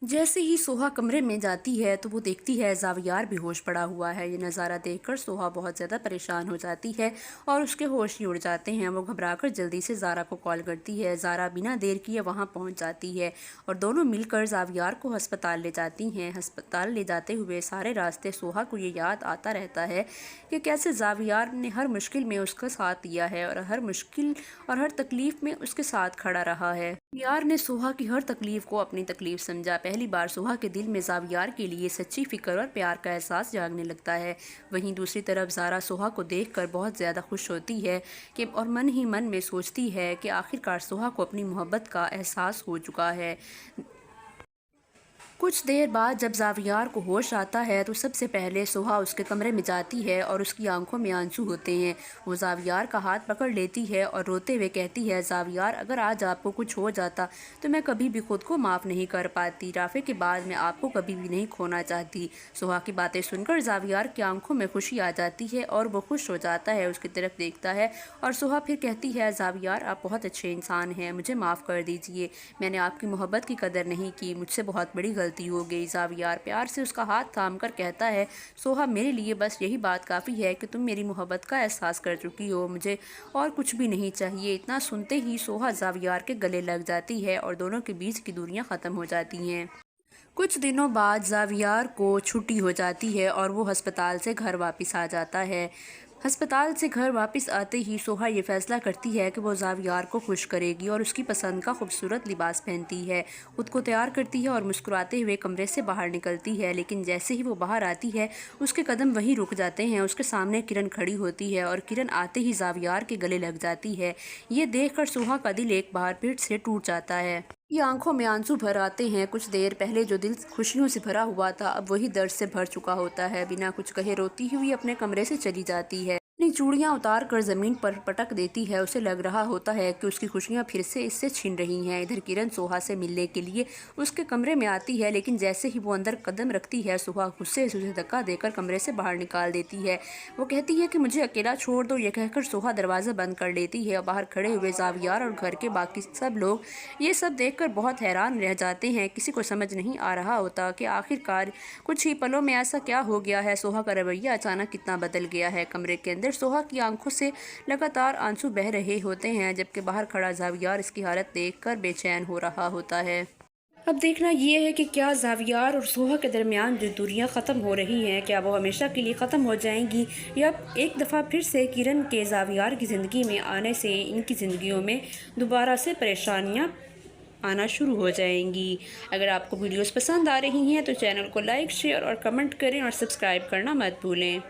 जैसे ही सोहा कमरे में जाती है तो वो देखती है ज़ावियार बेहोश पड़ा हुआ है। ये नज़ारा देखकर सोहा बहुत ज़्यादा परेशान हो जाती है और उसके होश ही उड़ जाते हैं। वो घबराकर जल्दी से ज़ारा को कॉल करती है। ज़ारा बिना देर किए वहाँ पहुँच जाती है और दोनों मिलकर ज़ावियार को अस्पताल ले जाती हैं। अस्पताल ले जाते हुए सारे रास्ते सोहा को ये याद आता रहता है कि कैसे ज़ावियार ने हर मुश्किल में उसका साथ दिया है और हर मुश्किल और हर तकलीफ़ में उसके साथ खड़ा रहा है। ज़ावियार ने सोहा की हर तकलीफ़ को अपनी तकलीफ़ समझा। पहली बार सोहा के दिल में ज़ावियार के लिए सच्ची फ़िक्र और प्यार का एहसास जागने लगता है। वहीं दूसरी तरफ ज़ारा सोहा को देखकर बहुत ज़्यादा खुश होती है कि और मन ही मन में सोचती है कि आखिरकार सोहा को अपनी मोहब्बत का एहसास हो चुका है। कुछ देर बाद जब ज़ावियार को होश आता है तो सबसे पहले सोहा उसके कमरे में जाती है और उसकी आंखों में आंसू होते हैं। वो ज़ावियार का हाथ पकड़ लेती है और रोते हुए कहती है, ज़ावियार, अगर आज आपको कुछ हो जाता तो मैं कभी भी खुद को माफ़ नहीं कर पाती। राफ़े के बाद मैं आपको कभी भी नहीं खोना चाहती। सोहा की बातें सुनकर ज़ावियार की आंखों में खुशी आ जाती है और वो खुश हो जाता है, उसकी तरफ देखता है और सोहा फिर कहती है, ज़ावियार, आप बहुत अच्छे इंसान हैं, मुझे माफ़ कर दीजिए। मैंने आपकी मोहब्बत की कदर नहीं की, मुझसे बहुत बड़ी गलती हो गई। ज़ावियार प्यार से उसका हाथ थाम कर कहता है, सोहा, मेरे लिए बस यही बात काफ़ी है कि तुम मेरी मोहब्बत का एहसास कर चुकी हो, मुझे और कुछ भी नहीं चाहिए। इतना सुनते ही सोहा ज़ावियार के गले लग जाती है और दोनों के बीच की दूरियां ख़त्म हो जाती हैं। कुछ दिनों बाद ज़ावियार को छुट्टी हो जाती है और वो अस्पताल से घर वापस आ जाता है। अस्पताल से घर वापस आते ही सोहा ये फैसला करती है कि वो ज़ावियार को खुश करेगी और उसकी पसंद का खूबसूरत लिबास पहनती है, खुद को तैयार करती है और मुस्कुराते हुए कमरे से बाहर निकलती है। लेकिन जैसे ही वो बाहर आती है उसके कदम वहीं रुक जाते हैं। उसके सामने किरण खड़ी होती है और किरण आते ही ज़ावियार के गले लग जाती है। ये देखकर सोहा का दिल एक बार फिर से टूट जाता है। ये आंखों में आंसू भर आते हैं। कुछ देर पहले जो दिल खुशियों से भरा हुआ था अब वही दर्द से भर चुका होता है। बिना कुछ कहे रोती हुई अपने कमरे से चली जाती है। अपनी चूड़ियां उतार कर जमीन पर पटक देती है। उसे लग रहा होता है कि उसकी खुशियां फिर से इससे छिन रही हैं। इधर किरण सोहा से मिलने के लिए उसके कमरे में आती है, लेकिन जैसे ही वो अंदर कदम रखती है सोहा गुस्से से उसे धक्का देकर कमरे से बाहर निकाल देती है। वो कहती है कि मुझे अकेला छोड़ दो। यह कहकर सोहा दरवाज़ा बंद कर लेती है और बाहर खड़े हुए ज़ावियार और घर के बाकी सब लोग ये सब देखकर बहुत हैरान रह जाते हैं। किसी को समझ नहीं आ रहा होता कि आखिरकार कुछ ही पलों में ऐसा क्या हो गया है। सोहा का रवैया अचानक कितना बदल गया है। कमरे के अंदर सोहा की आंखों से लगातार आंसू बह रहे होते हैं, जबकि बाहर खड़ा ज़ावियार इसकी हालत देखकर बेचैन हो रहा होता है। अब देखना ये है कि क्या ज़ावियार और सोहा के दरमियान जो दूरियां ख़त्म हो रही हैं क्या वो हमेशा के लिए ख़त्म हो जाएंगी, या एक दफ़ा फिर से किरण के ज़ावियार की ज़िंदगी में आने से इनकी ज़िंदगियों में दोबारा से परेशानियां आना शुरू हो जाएंगी। अगर आपको वीडियोस पसंद आ रही हैं तो चैनल को लाइक, शेयर और कमेंट करें और सब्सक्राइब करना मत भूलें।